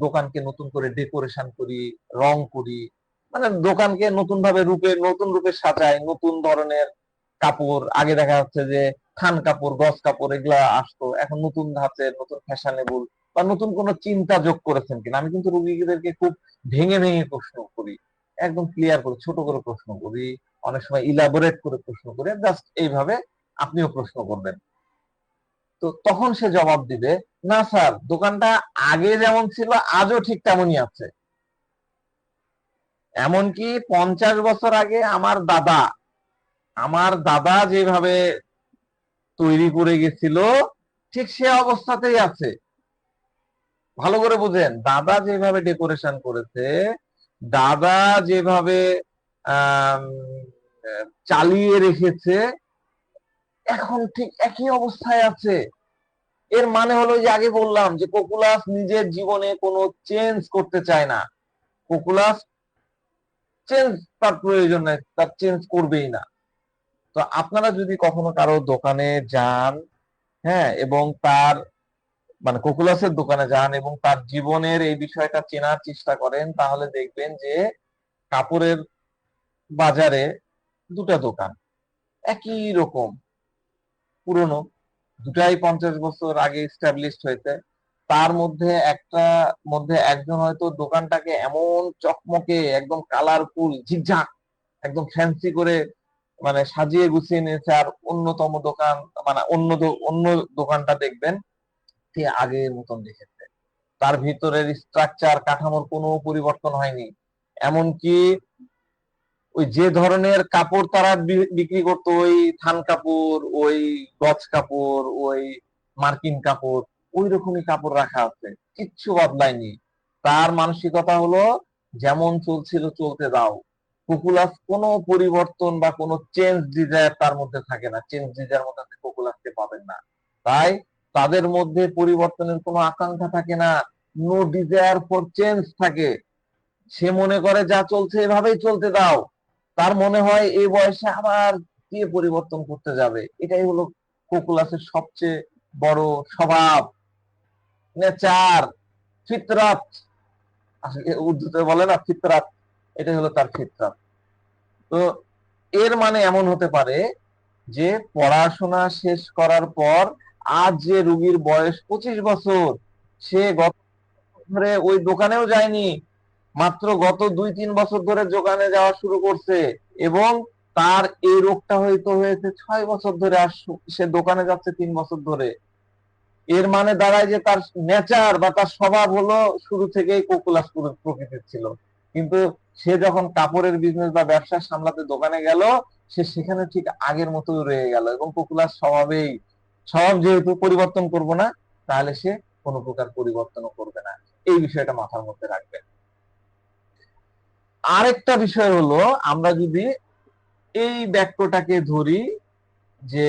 দোকানকে নতুন করে ডেকোরেশন করি, রং করি, মানে দোকানকে নতুন ভাবে নতুন রূপে সাজাই, নতুন ধরনের কাপড়, আগে দেখা যাচ্ছে যে থান কাপড়, গজ কাপড় এগুলা আসতো, এখন নতুন ধাঁচের, নতুন ফ্যাশনেবল বা নতুন কোনো চিন্তা যোগ করেছেন কিনা। আমি কিন্তু রোগীদেরকে খুব ভেঙে ভেঙে প্রশ্ন করি, একদম ক্লিয়ার করে ছোট করে প্রশ্ন করি, অনেক সময় ইলাবোরেট করে প্রশ্ন করি, জাস্ট এইভাবে আপনিও প্রশ্ন করবেন। তো তখন সে জবাব দিবে, না স্যার, দোকানটা আগে যেমন ছিল আজও ঠিক তেমনই আছে, এমনকি 50 বছর আগে আমার দাদা যেভাবে তৈরি করে গেছিল ঠিক সে অবস্থাতেই আছে। ভালো করে বুঝেন, দাদা যেভাবে ডেকোরেশন করেছে, দাদা যেভাবে আহ চালিয়ে রেখেছে, এখন ঠিক একই অবস্থায় আছে। এর মানে হলো যে আগে বললাম যে পপুলাস নিজের জীবনে কোনো চেঞ্জ করতে চায় না। পপুলাস চেঞ্জ তার প্রয়োজন নাই, তার চেঞ্জ করবেই না। তো আপনারা যদি কখনো কারো দোকানে যান, হ্যাঁ, এবং তার মানে কোকুলাসের দোকানে যান এবং তার জীবনের এই বিষয়টা চেনার চেষ্টা করেন, তাহলে দেখবেন যে কাপড়ের বাজারে দুটা দোকান একই রকম, পুরনো, দুটাই 50 বছর আগে স্টাবলিশড হয়েছে। তার মধ্যে একজন হয়তো দোকানটাকে এমন চকমকে একদম কালারফুল ঝিকঝাক একদম ফ্যান্সি করে মানে সাজিয়ে গুছিয়ে নিয়েছে, আর অন্যতম দোকান মানে অন্য দোকানটা দেখবেন ঠিক আগের মতন রেখেছে, তার ভিতরের স্ট্রাকচার কাঠামোর কোনো পরিবর্তন হয়নি। এমনকি ওই যে ধরনের কাপড় তারা বিক্রি করতো, ওই থান কাপড়, ওই গজ কাপড়, ওই মার্কিন কাপড়, ওই রকমই কাপড় রাখা আছে, কিচ্ছু বদলায়নি। তার মানসিকতা হলো যেমন চলছিল চলতে দাও। পপুলাস কোনো পরিবর্তন বা কোনো চেঞ্জ ডিজায়ার তার মধ্যে থাকে না, চেঞ্জ ডিজায়ার মধ্যে আপনি পপুলাসকে পাবেন না। তাই তাদের মধ্যে পরিবর্তনের কোনো আকাঙ্ক্ষা থাকে না, নো ডিজায়ার ফর চেঞ্জ থাকে। সে মনে করে যা চলছে এভাবেই চলতে দাও, তার মনে হয় এই বয়সে আবার কে পরিবর্তন করতে যাবে। এটাই হলো কোকুলাসের সবচেয়ে বড় স্বভাব, নেচার, ফিতরাত। আসলে উর্দুতে বলে না ফিতরাত, এটাই হলো তার ফিতরাত। তো এর মানে এমন হতে পারে যে পড়াশোনা শেষ করার পর আজ যে রুগীর বয়স 25 বছর, সে গত ধরে ওই দোকানেও যায়নি, মাত্র গত 2-3 বছর ধরে দোকানে যাওয়া শুরু করছে, এবং তার এই রোগটা হয়তো হয়েছে 6 বছর ধরে, আর সে দোকানে যাচ্ছে 3 বছর ধরে। এর মানে দাঁড়ায় যে তার নেচার বা তার স্বভাব হলো শুরু থেকেই কোকুলাস প্রকৃতির ছিল, কিন্তু সে যখন কাপড়ের বিজনেস বা ব্যবসা সামলাতে দোকানে গেল, সে সেখানে ঠিক আগের মতোই রয়ে গেল, এবং কোকুলাস স্বভাব যেহেতু পরিবর্তন করব না, তাহলে সে কোনো প্রকার পরিবর্তনও করবে না। এই বিষয়টা মাথার মধ্যে রাখবেন। আরেকটা বিষয় হলো, আমরা যদি এই বাক্যটাকে ধরি যে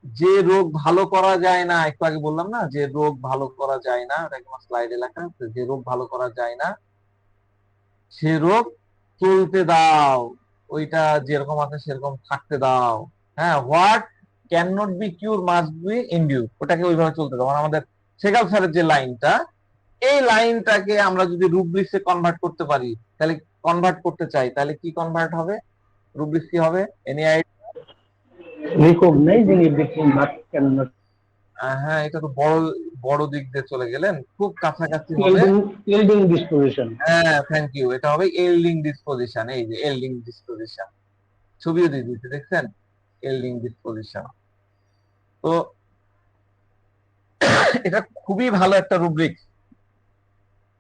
যে রোগ ভালো করা যায় না, একটু আগে বললাম না যে রোগ ভালো করা যায় না, স্লাইডে লেখা আছে যে রোগ ভালো করা যায় না, সে রোগ চলতে দাও, ওইটা যেরকম আছে সেরকম থাকতে দাও। হ্যাঁ, what can not be cure must be endured, ওটাকে ওইভাবে চলতে দাও। মানে আমাদের সেগাল স্যারের যে লাইনটা, এই লাইনটাকে আমরা যদি রুব্রিক্সে কনভার্ট করতে পারি, তাহলে কনভার্ট করতে চাই, তাহলে কি কনভার্ট হবে? রুব্রিক্স কি হবে? Any idea? recognizing everything but cannot হ্যাঁ, এটা তো বড় বড় দিক দিয়ে চলে গেলেন, খুব কাছাকাছি হবে। yielding disposition. হ্যাঁ, থ্যাংক ইউ, এটা হবে এল্ডিং ডিসপোজিশন। এই যে এল্ডিং ডিসপোজিশন, ছবিও দিয়ে দিতে, দেখছেন? এল্ডিং ডিসপোজিশন। তো এটা খুবই ভালো একটা রুব্রিক,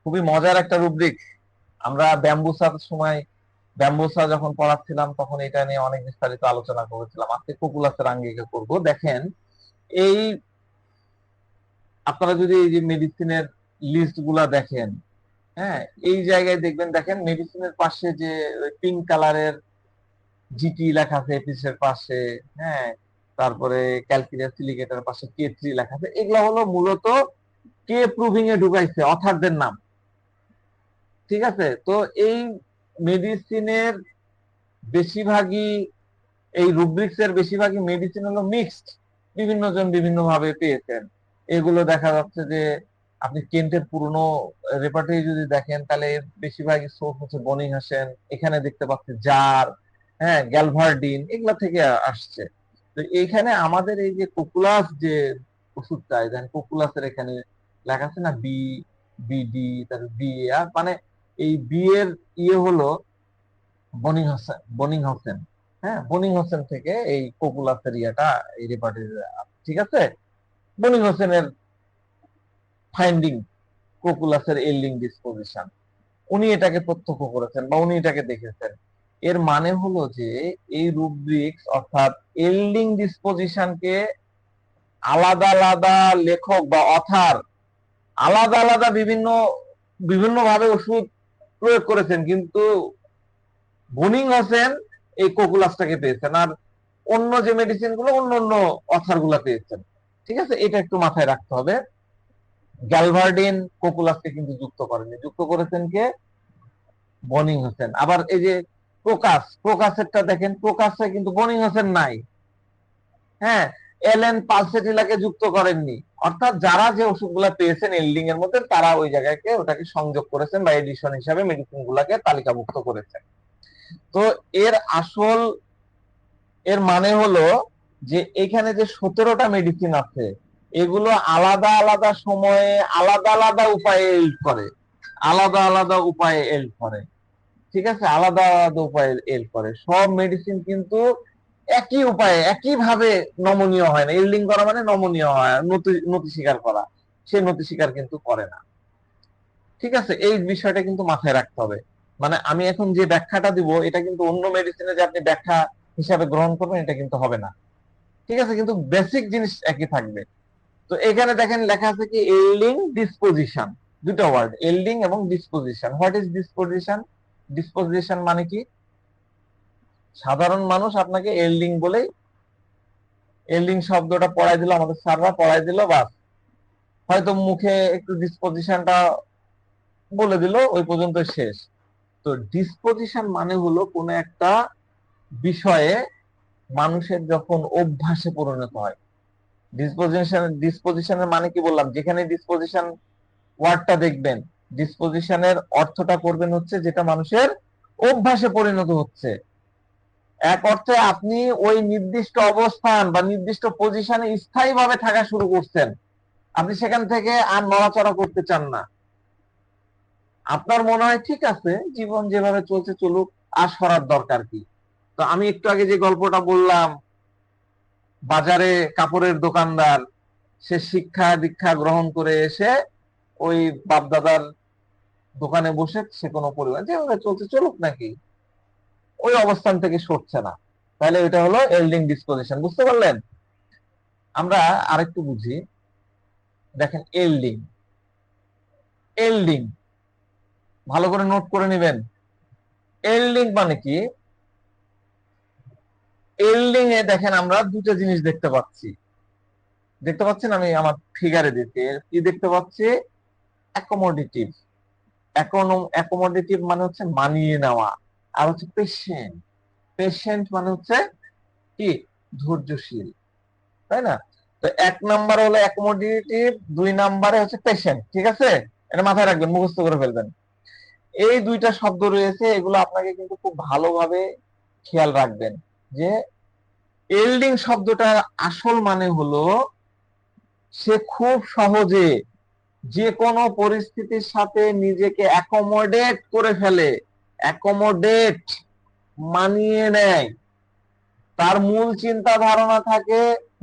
খুবই মজার একটা রুব্রিক। আমরা ব্যাম্বুসা যখন পড়াচ্ছিলাম তখন এটা নিয়ে অনেক বিস্তারিত আলোচনা করেছিলাম। আজকে কোকুলাসের আঙ্গিকে করব। দেখেন, এই আপনারা যদি এই যে মেডিসিনের লিস্ট গুলা দেখেন, হ্যাঁ, এই জায়গায় দেখবেন, দেখেন মেডিসিনের পাশে যে পিঙ্ক কালারের জিটি লেখা আছে, এপিসের পাশে, হ্যাঁ, তারপরে ক্যালকিনিয়াম সিলিকেটের পাশে K3 লেখা আছে, এগুলো হলো মূলত কে প্রুভিং এ ঢুকাইছে অথারদের নাম। ঠিক আছে? তো এই মেডিসিনের বেশিরভাগই, এই রুব্রিক্স এর বেশিরভাগই মেডিসিন হলো মিক্সড, বিভিন্ন জন বিভিন্ন ভাবে পেয়েছেন। এগুলো দেখা যাচ্ছে যে আপনি কেন্টের পুরনো রেপার্টরি যদি দেখেন, তাহলে বেশিরভাগই সোর্স হচ্ছে বনিং হাসেন, এখানে দেখতে পাচ্ছি জার, হ্যাঁ, গ্যালভার্ডিন, এগুলা থেকে আসছে। তো এইখানে আমাদের এই যে কোকুলাস যে ওষুধটা, দেখেন কোকুলাসের এখানে লেখা আছে না বিডি, তারপর আর মানে এই বি এর ইয়ে হলো বনিং হোসেন। হ্যাঁ, বনিং হোসেন থেকে এই কোকুলাসের ইয়েটা, এই রেপার্টরি। ঠিক আছে, বনিং হোসেনের ফাইন্ডিং কোকুলাসের এল্ডিং ডিসপোজিশন, উনি এটাকে প্রত্যক্ষ করেছেন বা উনি এটাকে দেখেছেন। এর মানে হলো যে এই রুব্রিক্স অর্থাৎ এল্ডিং ডিসপোজিশনকে আলাদা আলাদা লেখক বা অথার আলাদা আলাদা বিভিন্ন ভাবে ওষুধ প্রয়োগ করেছেন, কিন্তু বনিং হোসেন এই কোকুলাসটাকে পেয়েছেন, আর অন্য যে মেডিসিন গুলো অন্য অন্য অথার গুলা পেয়েছেন। ঠিক আছে, এটা একটু মাথায় রাখতে হবে। গ্যালভার্ডিন কোকুলাসকে কিন্তু যুক্ত করেনি, যুক্ত করেছেন কে? বনিং হোসেন। আবার এই যে প্রকাশেরটা দেখেন, প্রকাশে কিন্তু বনিং হোসেন নাই। হ্যাঁ, এলেন পালসেটিলাকে যুক্ত করেননি। অর্থাৎ যারা যে ওষুধগুলা পেয়েছেন এল্ডিং এর মধ্যে, তারা ওই জায়গায় ওটাকে সংযোগ করেছেন বা এডিশন হিসাবে মেডিসিন গুলাকে তালিকাভুক্ত করেছেন। তো এর মানে হলো যে এখানে যে 17টা মেডিসিন আছে, এগুলো আলাদা আলাদা সময়ে আলাদা আলাদা উপায়ে এল্ড করে। ঠিক আছে, আলাদা আলাদা উপায়ে এল্ড করে। সব মেডিসিন কিন্তু একই উপায়ে একইভাবে নমনীয় হয় না। এল্ডিং করা মানে নমনীয় হয়, নতি স্বীকার করা, সে নতি স্বীকার কিন্তু করে না। ঠিক আছে, এই বিষয়টা কিন্তু মাথায় রাখতে হবে। মানে আমি এখন যে ব্যাখ্যাটা দিব, এটা কিন্তু অন্য মেডিসিনে যে আপনি ব্যাখ্যা হিসাবে গ্রহণ করবেন, এটা কিন্তু হবে না। ঠিক আছে, কিন্তু বেসিক জিনিস একই থাকবে। তো এখানে দেখেন লেখা আছে কি, এল্ডিং ডিসপোজিশন, দুটো ওয়ার্ড, এল্ডিং এবং disposition. What is disposition? Disposition মানে কি? সাধারণ মানুষ আপনাকে এল্ডিং বলেই, এল্ডিং শব্দটা পড়াই দিল, আমাদের স্যাররা পড়াই দিল, বাস, হয়তো মুখে একটু ডিসপোজিশনটা বলে দিল, ওই পর্যন্ত শেষ। তো ডিসপোজিশন মানে হলো কোন একটা বিষয়ে মানুষের যখন অভ্যাসে পরিণত হয়। ডিসপোজিশনের মানে কি বললাম, যেখানে ডিসপোজিশন ওয়ার্ডটা দেখবেন, ডিসপোজিশনের অর্থটা করবেন হচ্ছে যেটা মানুষের অভ্যাসে পরিণত হচ্ছে। এক অর্থে আপনি ওই নির্দিষ্ট অবস্থান বা নির্দিষ্ট পজিশনে স্থায়ীভাবে থাকা শুরু করছেন, আপনি সেখান থেকে আর নড়াচড়া করতে চান না। আপনার মনে হয় ঠিক আছে, জীবন যেভাবে চলছে চলুক, আর সরার দরকার কি? তো আমি একটু আগে যে গল্পটা বললাম, বাজারে কাপড়ের দোকানদার, সে শিক্ষা দীক্ষা গ্রহণ করে এসে ওই বাপদাদার দোকানে বসে সে কোনো পরিবার যেভাবে চলছে চলুক নাকি, ওই অবস্থান থেকে সরছে না। তাহলে এটা হলো এল্ডিং ডিসপোজিশন। বুঝতে পারলেন? আমরা আরেকটু বুঝি। দেখেন, এল্ডিং, এল্ডিং ভালো করে নোট করে নেবেন। এল্ডিং মানে কি? এল্ডিং এ দেখেন আমরা দুটো জিনিস দেখতে পাচ্ছি। দেখতে পাচ্ছেন, আমি আমার ফিগারে দিতে কি দেখতে পাচ্ছি? অ্যাকোমোডেটিভ। অ্যাকোমোডেটিভ মানে হচ্ছে মানিয়ে নেওয়া, আর হচ্ছে পেশেন্ট। পেশেন্ট মানে হচ্ছে কি? ধৈর্যশীল, তাই না? তো 1 নাম্বার হলো অ্যাকোমোডেটিভ, 2 নাম্বারে হচ্ছে পেশেন্ট। ঠিক আছে, এটা মাথায় রাখবেন, মুখস্থ করে ফেলবেন। এই দুইটা শব্দ রয়েছে, এগুলো আপনাকে কিন্তু খুব ভালোভাবে খেয়াল রাখবেন যে এল্ডিং শব্দটার আসল মানে হলো সে খুব সহজে যে কোনো পরিস্থিতির সাথে নিজেকে অ্যাকোমোডেট করে ফেলে, অ্যাকোমোডেট মানিয়ে নেয়। তার মূল চিন্তা ধারণা থাকে,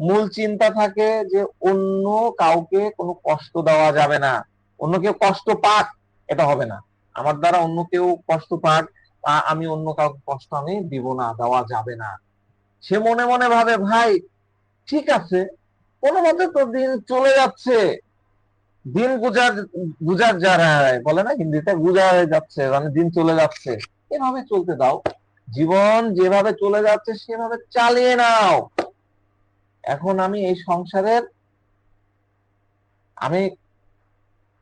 মূল চিন্তা থাকে যে অন্য কাউকে কোনো কষ্ট দেওয়া যাবে না, অন্য কেউ কষ্ট পাক, এটা হবে না। আমার দ্বারা অন্য কেউ কষ্ট পাক, আমি অন্য কাউকে কষ্ট আমি দিব না, দেওয়া যাবে না। সে মনে মনে ভাবে, ভাই ঠিক আছে, কোনোভাবে তো দিন চলে যাচ্ছে, দিন গুজার গুজার যা রা হ্যায় বলে না হিন্দিতে, গুজার যাচ্ছে মানে দিন চলে যাচ্ছে, এভাবে চলতে দাও। জীবন যেভাবে চলে যাচ্ছে সেভাবে চালিয়ে নাও। এখন আমি এই সংসারের, আমি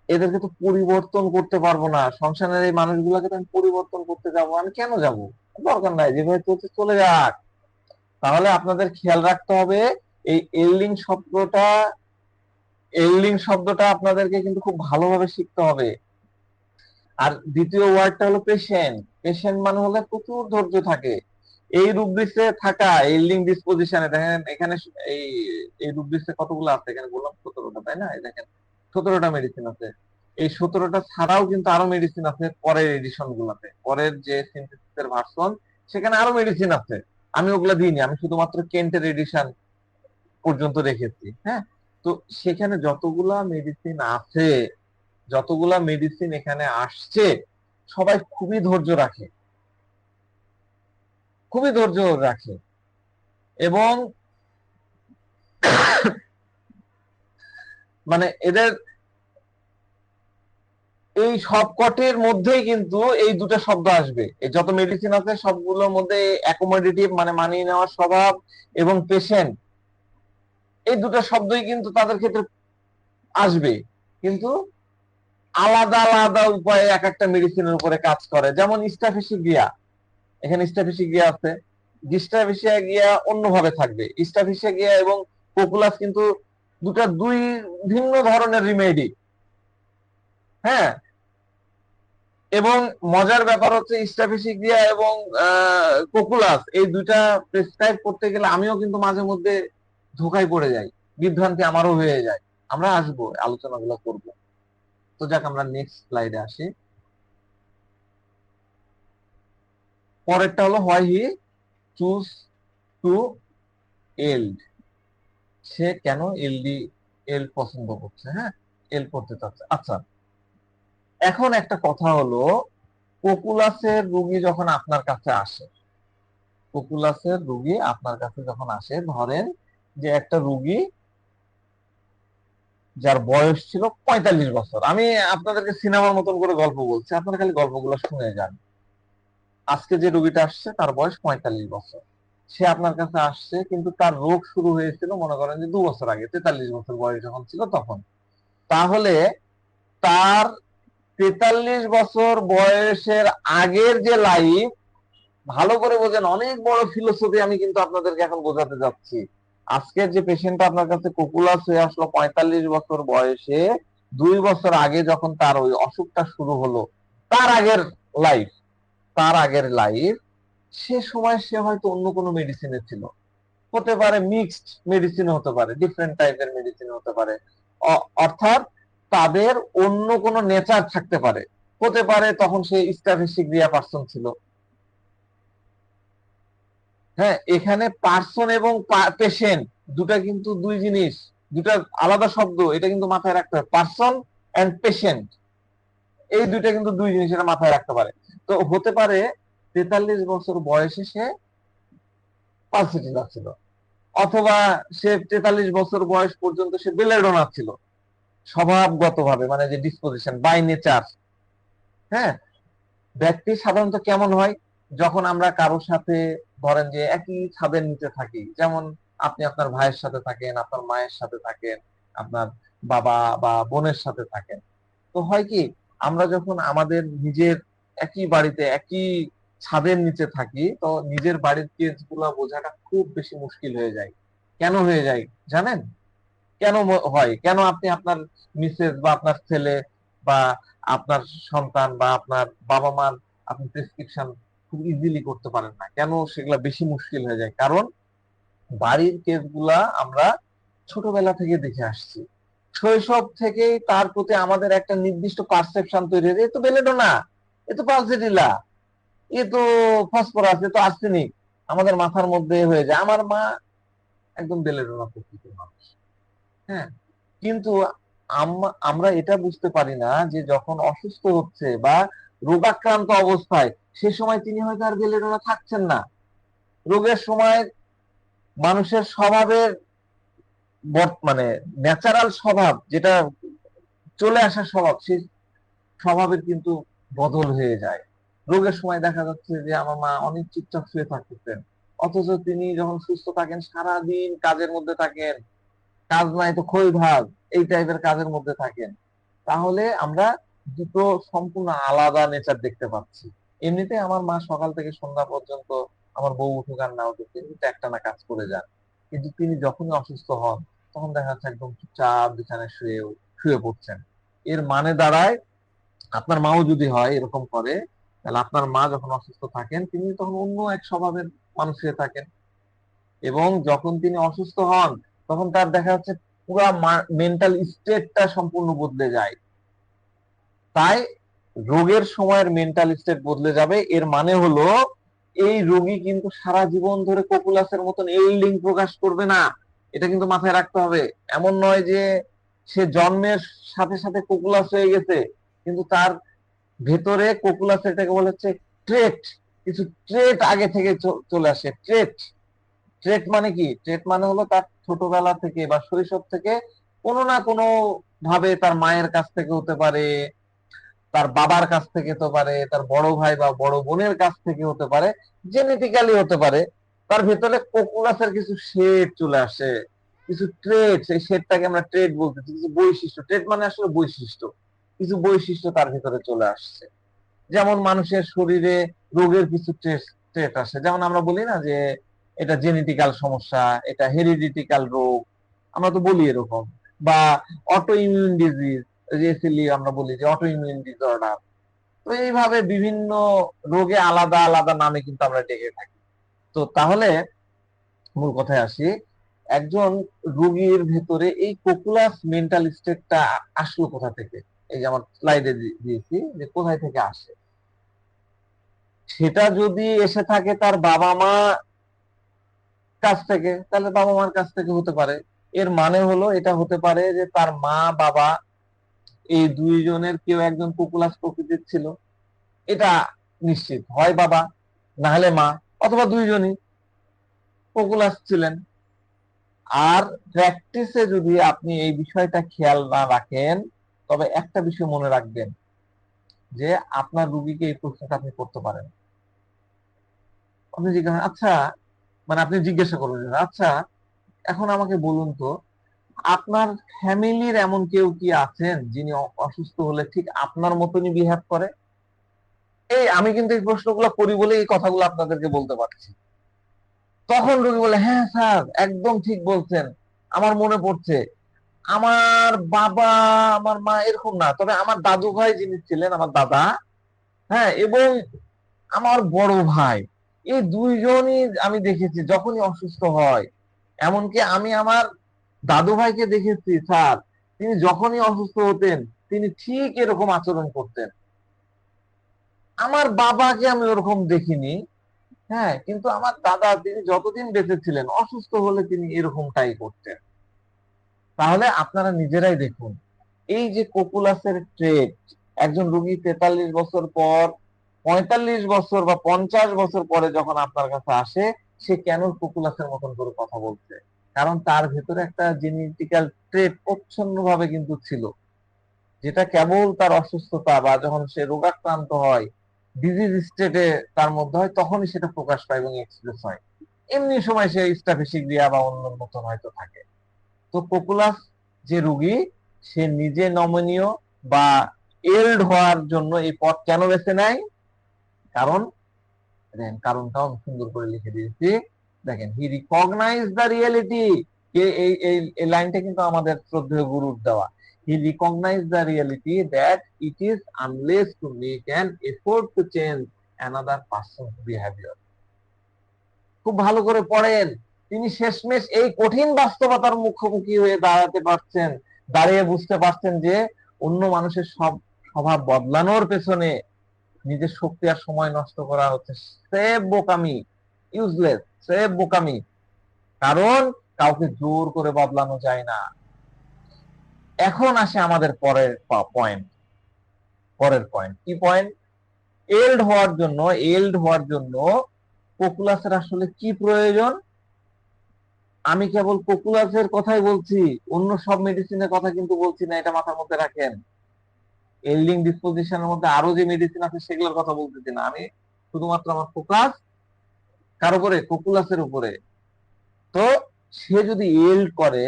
এদেরকে তো পরিবর্তন করতে পারবো না, সংসারের এই মানুষগুলোকে তো আমি পরিবর্তন করতে যাবো, আমি কেন যাব? দরকার নাই, যেভাবে চলছে চলে যাক। তাহলে আপনাদের খেয়াল রাখতে হবে, এই এল্ডিং শব্দটা, এল্ডিং শব্দটা আপনাদেরকে কিন্তু খুব ভালোভাবে শিখতে হবে। আর দ্বিতীয় ওয়ার্ডটা হলো পেশেন্ট। পেশেন্ট মানে হলো প্রচুর ধৈর্য থাকে। এই রুব্রিক্সে থাকা এল্ডিং ডিসপোজিশনে দেখেন, এখানে এই এই রুব্রিক্সে কতগুলো আছে? এখানে বললাম 17টা, তাই না? এই দেখেন 17টা মেডিসিন আছে। এই 17টা ছাড়াও কিন্তু আরো মেডিসিন আছে পরের এডিশন গুলাতে, পরের যে সিনথেসিসের ভার্সন, সেখানে আরো মেডিসিন আছে। আমি ওগুলা দিইনি, আমি শুধুমাত্র কেন্টের এডিশন পর্যন্ত রেখেছি। হ্যাঁ, তো সেখানে যতগুলা মেডিসিন আছে, যতগুলা মেডিসিন এখানে আসছে, সবাই খুবই ধৈর্য রাখে, খুবই ধৈর্য রাখে। এবং মানে এদের এই সবকটির মধ্যেই কিন্তু এই দুটো শব্দ আসবে। এই যত মেডিসিন আছে সবগুলোর মধ্যে অ্যাকোমোডেটিভ মানে মানিয়ে নেওয়ার স্বভাব এবং পেশেন্ট, এই দুটো শব্দই কিন্তু তাদের ক্ষেত্রে আসবে, কিন্তু আলাদা আলাদা উপায়ে এক একটা মেডিসিনের উপরে কাজ করে। যেমন স্টাফিসিগিয়া, এখানে স্টাফিসিগিয়া আছে, ডিস্টাফিসিয়া অন্যভাবে থাকবে। স্টাফিসিয়া এবং পপুলাস কিন্তু দুই ভিন্ন ধরনের রিমেডি। হ্যাঁ, এবং মজার ব্যাপার হচ্ছে স্টাফিসিয়া এবং কোকুলাস এই দুইটা প্রেসক্রাইব করতে গেলে আমিও কিন্তু মাঝে মধ্যে ধোকায় পড়ে যাই, বিভ্রান্তি আমারও হয়ে যায়। আমরা আসবো, আলোচনাগুলো করব। তো যাক, আমরা নেক্সট স্লাইডে আসি। পরেরটা হলো হোয়াই হি চুজ টু এল্ড। সে কেন এল পছন্দ করছে, হ্যাঁ, এল করতে চাচ্ছে। আচ্ছা, এখন একটা কথা হলো, পপুলাসের রোগী যখন আপনার কাছে আসে, পপুলাসের রোগী আপনার কাছে যখন আসে, ধরেন যে একটা রোগী যার বয়স ছিল 45 বছর। আমি আপনাদেরকে সিনেমার মতন করে গল্প বলছি, আপনারা খালি গল্পগুলো শুনে যান। আজকে যে রোগীটা আসছে তার বয়স 45 বছর। সে আপনার কাছে আসছে, কিন্তু তার রোগ শুরু হয়েছিল মনে করেন যে 2 বছর আগে, 43 বছর বয়স যখন ছিল তখন। তাহলে তার 43 বছর বয়সের আগের যে লাইফ, ভালো করে বোঝেন, অনেক বড় ফিলোসফি আমি কিন্তু আপনাদেরকে এখন বোঝাতে যাচ্ছি। আজকের যে পেশেন্টটা আপনার কাছে কোকুলাস হয়ে আসলো 45 বছর বয়সে, 2 বছর আগে যখন তার ওই অসুখটা শুরু হলো, তার আগের লাইফ, তার আগের লাইফ, সে সময় সে হয়তো অন্য কোনো মেডিসিনে ছিল, হতে পারে মিক্সড মেডিসিন, হতে পারে ডিফারেন্ট টাইপের মেডিসিন হতে পারে, অর্থাৎ তাদের অন্য কোনো নেচার থাকতে পারে। হতে পারে তখন সে স্ট্যাটিস্টিক্রিয়া পার্সন ছিল। হ্যাঁ, এখানে পার্সন এবং পেশেন্ট দুটা কিন্তু দুই জিনিস, দুটা আলাদা শব্দ, এটা কিন্তু মাথায় রাখতে হবে। পার্সন এন্ড পেশেন্ট, এই দুইটা কিন্তু দুই জিনিস, এটা মাথায় রাখতে পারে। তো হতে পারে 43 বছর বয়সে সে পালসিটিলা ছিল, অথবা সে 43 বছর বয়স পর্যন্ত সে বেলেডোনা ছিল, স্বভাবগত ভাবে, মানে যে ডিসপোজিশন বাই নেচার। হ্যাঁ, ব্যক্তি সাধারণত কেমন হয়, যখন আমরা কারোর সাথে ধরেন যে একই ছাদের নিচে থাকি, যেমন আপনি আপনার ভাইয়ের সাথে থাকেন, আপনার মায়ের সাথে থাকেন, আপনার বাবা বা বোনের সাথে থাকেন, তো হয় কি, আমরা যখন আমাদের নিজের একই বাড়িতে একই ছাদের নিচে থাকি, তো নিজের বাড়ির কেসগুলো বোঝাটা খুব বেশি মুশকিল হয়ে যায়। কেন হয়ে যায় জানেন? কেন হয়, কেন আপনি আপনার মিসেস বা আপনার ছেলে বা আপনার সন্তান বা আপনার বাবা মার আপনি প্রেসক্রিপশন খুব ইজিলি করতে পারেন না, কেন সেগুলা বেশি মুশকিল হয়ে যায়? কারণ বাড়ির কেসগুলা আমরা ছোটবেলা থেকে দেখে আসছি, শৈশব থেকেই তার প্রতি আমাদের একটা নির্দিষ্ট পারসেপশন তৈরি হয়েছে, এ তো বেলেডোনা, এ তো পালসেটিলা, এ তো ফসফরাস, এ তো আর্সেনিক, আমাদের মাথার মধ্যে হয়ে যায়। আমার মা একদম বেলেডোনা প্রকৃতির মানুষ। হ্যাঁ, কিন্তু আমরা এটা বুঝতে পারি না যে যখন অসুস্থ হচ্ছে বা রোগাক্রান্ত অবস্থায়, সে সময় তিনি হয়তো আর বেলেডোনা থাকছেন না। রোগের সময় মানুষের স্বভাবের মানে ন্যাচারাল স্বভাব, যেটা চলে আসা স্বভাব, সেই স্বভাবের কিন্তু বদল হয়ে যায়। রোগের সময় দেখা যাচ্ছে যে আমার মা অনেক চুপচাপ শুয়ে থাকতেছেন, অথচ তিনি যখন সুস্থ থাকেন সারাদিন কাজের মধ্যে থাকেন, কাজ নাই তো খই ভাগ, এই টাইপের কাজের মধ্যে থাকেন। তাহলে আমরা দুটো সম্পূর্ণ আলাদা নেচার দেখতে পাচ্ছি। এমনিতে আমার মা সকাল থেকে সন্ধ্যা পর্যন্ত, আমার বউ উঠুক আর না উঠুক, তিনি কিন্তু একটানা কাজ করে যান। কিন্তু তিনি যখনই অসুস্থ হন, তখন দেখা যাচ্ছে একদম চুপচাপ বিছানায় শুয়ে শুয়ে পড়ছেন। এর মানে দাঁড়ায়, আপনার মাও যদি হয় এরকম করে, তাহলে আপনার মা যখন অসুস্থ থাকেন তিনি তখন অন্য এক স্বভাবের মানুষ হয়ে থাকেন, এবং যখন তিনি অসুস্থ হন তখন তার দেখা যাচ্ছে পুরা মেন্টাল স্টেটটা সম্পূর্ণ বদলে যায়। তাই রোগের সময়ের মেন্টাল স্টেট বদলে যাবে, এর মানে হলো এই রোগী কিন্তু সারা জীবন ধরে পপুলাসের মতন এল্ডিং প্রকাশ করবে না। এটা কিন্তু মাথায় রাখতে হবে। এমন নয় যে সে জন্মের সাথে সাথে কোকুলাস হয়ে গেছে, কিন্তু তার ভেতরে কোকুলাস, এটাকে বলা হচ্ছে ট্রেট, কিছু ট্রেট আগে থেকে চলে আসে। ট্রেট, ট্রেট মানে কি? ট্রেট মানে হলো তার ছোটবেলা থেকে বা শৈশব থেকে কোনো না কোনো ভাবে, তার মায়ের কাছ থেকে হতে পারে, তার বাবার কাছ থেকে হতে পারে, তার বড় ভাই বা বড় বোনের কাছ থেকে হতে পারে, জেনেটিক্যালি হতে পারে, তার ভেতরে কোকুলাসের কিছু শেড চলে আসে, কিছু ট্রেট, সেই শেডটাকে আমরা ট্রেট বলতেছি, কিছু বৈশিষ্ট্য। ট্রেট মানে আসলে বৈশিষ্ট্য, কিছু বৈশিষ্ট্য তার ভেতরে চলে আসছে। যেমন মানুষের শরীরে রোগের কিছু ট্রেট আসে, যেমন আমরা বলি না যে এটা জেনেটিক্যাল সমস্যা, এটা হেরিডিটিক্যাল রোগ, আমরা তো বলি এরকম। বা অটো ইমিউন ডিজিজ, আমরা বলি যে অটো ইমিউন ডিসঅর্ডার। তো এইভাবে বিভিন্ন রোগে আলাদা আলাদা নামে কিন্তু আমরা ডেকে থাকি। তো তাহলে মূল কথায় আসি, একজন রোগীর ভেতরে এই কোকুলাস মেন্টাল স্টেটটা আসলো কোথা থেকে? এই যে আমার স্লাইডে দিয়েছি যে কোথায় থেকে আসে। সেটা যদি এসে থাকে তার বাবা মা কাছ থেকে, তাহলে বাবা মার কাছ থেকে হতে পারে। এর মানে হলো এটা হতে পারে যে তার মা বাবা এই দুইজনের কেউ একজন কোকুলাস প্রকৃতির ছিল, এটা নিশ্চিত। হয় বাবা, না হলে মা, অথবা দুইজনই কোকুলাস ছিলেন। আর প্র্যাকটিসে যদি আপনি এই বিষয়টা খেয়াল না রাখেন, তবে একটা বিষয় মনে রাখবেন, যে আপনার রুগীকে এই প্রশ্নটা আপনি করতে পারেন। আপনি জিজ্ঞাসা, আচ্ছা, মানে আপনি জিজ্ঞাসা করবেন, আচ্ছা এখন আমাকে বলুন তো, আপনার ফ্যামিলির এমন কেউ কি আছেন যিনি অসুস্থ হলে ঠিক আপনার মতনই বিহেভ করে? এই আমি কিন্তু এই প্রশ্নগুলো করি বলে এই কথাগুলো আপনাদেরকে বলতে পারছি। তখন রোগী বলে, হ্যাঁ স্যার একদম ঠিক বলছেন, আমার মনে পড়ছে, আমার বাবা, আমার মা এরকম না, তবে আমার দাদু ভাই যিনি ছিলেন, আমার দাদা, হ্যাঁ, এবং আমার বড় ভাই, এই দুইজনই আমি দেখেছি যখনই অসুস্থ হয়। এমনকি আমি আমার দাদু ভাইকে দেখেছি স্যার, তিনি যখনই অসুস্থ হতেন তিনি ঠিক এরকম আচরণ করতেন। আমার বাবাকে আমি ওরকম দেখিনি, হ্যাঁ, কিন্তু আমার দাদা তিনি যতদিন বেঁচে ছিলেন অসুস্থ হলে তিনি এরকমটাই করতেন। তাহলে আপনারা নিজেরাই দেখুন, এই যে কোকুলাসের ট্রেট, একজন রোগী 43 বছর পর, 45 বছর বা 50 বছর পরে যখন আপনার কাছে আসে, সে কেন কোকুলাসের মতন করে কথা বলছে? কারণ তার ভেতরে একটা জেনেটিক্যাল ট্রেট প্রচ্ছন্নভাবে কিন্তু ছিল, যেটা কেবল তার অসুস্থতা বা যখন সে রোগাক্রান্ত হয়, ডিজিজ স্টেটে তার মধ্যে হয়, তখনই সেটা প্রকাশ পায় এবং এক্সপ্রেস হয়। এমনি সময় সে স্টাফেসিগ্রিয়া বা অন্য মতন হয়তো থাকে। তো পপুলাস যে রোগী, সে নিজে নমনীয় বা এল্ড হওয়ার জন্য এই পথ কেন বেছে নেয়? কারণ দেখেন, কারণটাও আমি সুন্দর করে লিখে দিয়েছি। দেখেন, হি রিকগনাইজ দ্য রিয়েলিটি। এই এই এই লাইনটা কিন্তু আমাদের শ্রদ্ধেয় গুরুর দেওয়া। He recognize the reality that it is unless to make an effort to change another person's behaviour. খুব ভালো করে পড়েন। তিনি শেষমেশ এই কঠিন বাস্তবতার মুখোমুখি হয়ে দাঁড়াতে পারছেন, দাঁড়িয়ে বুঝতে পারছেন যে অন্য মানুষের সব স্বভাব বদলানোর পেছনে নিজের শক্তি আর সময় নষ্ট করা হচ্ছে সেভ বোকামি, ইউজলেস, সেভ বোকামি। কারণ কাউকে জোর করে বদলানো যায় না। এখন আসে আমাদের পয়েন্ট, পরের পয়েন্ট কি পয়েন্ট? এল্ড হওয়ার জন্য পপুলাসের আসলে কি প্রয়োজন? আমি কেবল পপুলাসের কথাই বলছি, অন্য সব মেডিসিনের কথা কিন্তু বলছি না, এটা মাথার মধ্যে রাখেন। এল্ডিং ডিসপোজিশনের মধ্যে আরো যে মেডিসিন আছে সেগুলোর কথা বলতেছি না আমি, শুধুমাত্র আমার ফোকাস কার উপরে? পপুলাসের উপরে। তো সে যদি এল্ড করে,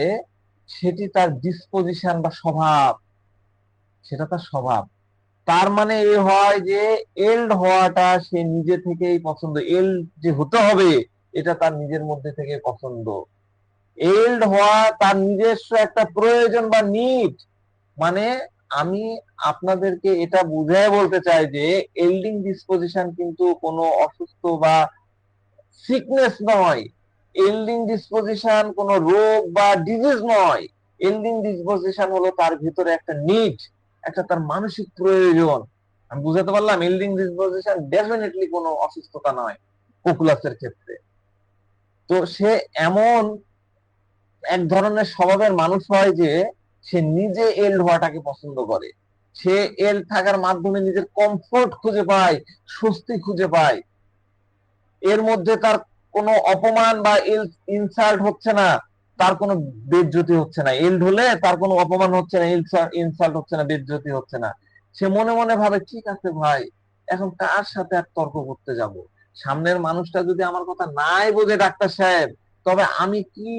সেটি তার ডিসপোজিশন বা স্বভাব, সেটা তার স্বভাব। তার মানে এ হয় যে এল্ড হওয়াটা সে নিজে থেকেই পছন্দ, এল্ড যে হতে হবে এটা তার নিজের মধ্যে থেকে পছন্দ। এল্ড হওয়া তার নিজস্ব একটা প্রয়োজন বা নিড। মানে আমি আপনাদেরকে এটা বুঝায় বলতে চাই যে এল্ডিং ডিসপোজিশন কিন্তু কোনো অসুস্থ বা সিকনেস নয়। এল্ডিং ডিসপোজিশন কোনো রোগ বা ডিজিজ নয়। এল্ডিং ডিসপোজিশন হলো তার ভিতরে একটা নিড, একটা তার মানসিক প্রয়োজন। আমি বুঝাতে পারলাম? এল্ডিং ডিসপোজিশন ডেফিনেটলি কোনো অসুস্থতা নয় পপুলাসের ক্ষেত্রে। তো সে এমন এক ধরনের স্বভাবের মানুষ হয় যে সে নিজে এল্ড হওয়াটাকে পছন্দ করে। সে এল্ড থাকার মাধ্যমে নিজের কমফোর্ট খুঁজে পায়, স্বস্তি খুঁজে পায়। এর মধ্যে তার কোনো অপমান বা ইনসাল্ট হচ্ছে না, তার কোনো বেজ্জতি হচ্ছে না। এল্ড হলে তার কোনো অপমান হচ্ছে না, ইনসাল্ট হচ্ছে না, বেজ্জতি হচ্ছে না। সে মনে মনে ভাবে, ঠিক আছে ভাই, এখন কার সাথে আর তর্ক করতে যাব? সামনের মানুষটা যদি আমার কথা নাই বোঝে ডাক্তার সাহেব, তবে আমি কি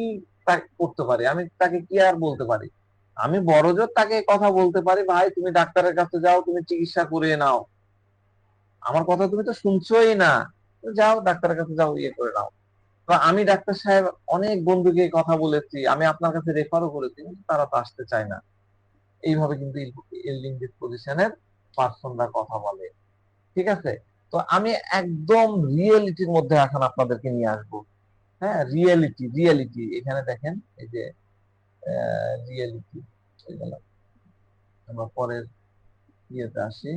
তাকে করতে পারি? আমি তাকে কি আর বলতে পারি? আমি বড়জোর তাকে কথা বলতে পারি, ভাই তুমি ডাক্তারের কাছে যাও, তুমি চিকিৎসা করিয়ে নাও, আমার কথা তুমি তো শুনছোই না, যাও ডাক্তারের কাছে যাও, ইয়ে করে নাও। তো আমি ডাক্তার সাহেব অনেক বন্ধুকে কথা বলেছি, আমি আপনার কাছে রেফারও করেছি, কিন্তু তারা তো আসতে চায় না। এইভাবে কিন্তু এল্ডিং ডিসপোজিশনের পার্সনরা কথা বলে। ঠিক আছে? তো আমি একদম রিয়েলিটির মধ্যে এখন আপনাদেরকে নিয়ে আসবো। হ্যাঁ, রিয়েলিটি, রিয়েলিটি এখানে দেখেন, এই যে রিয়েলিটি, আমরা পরের ইয়েতে আসি।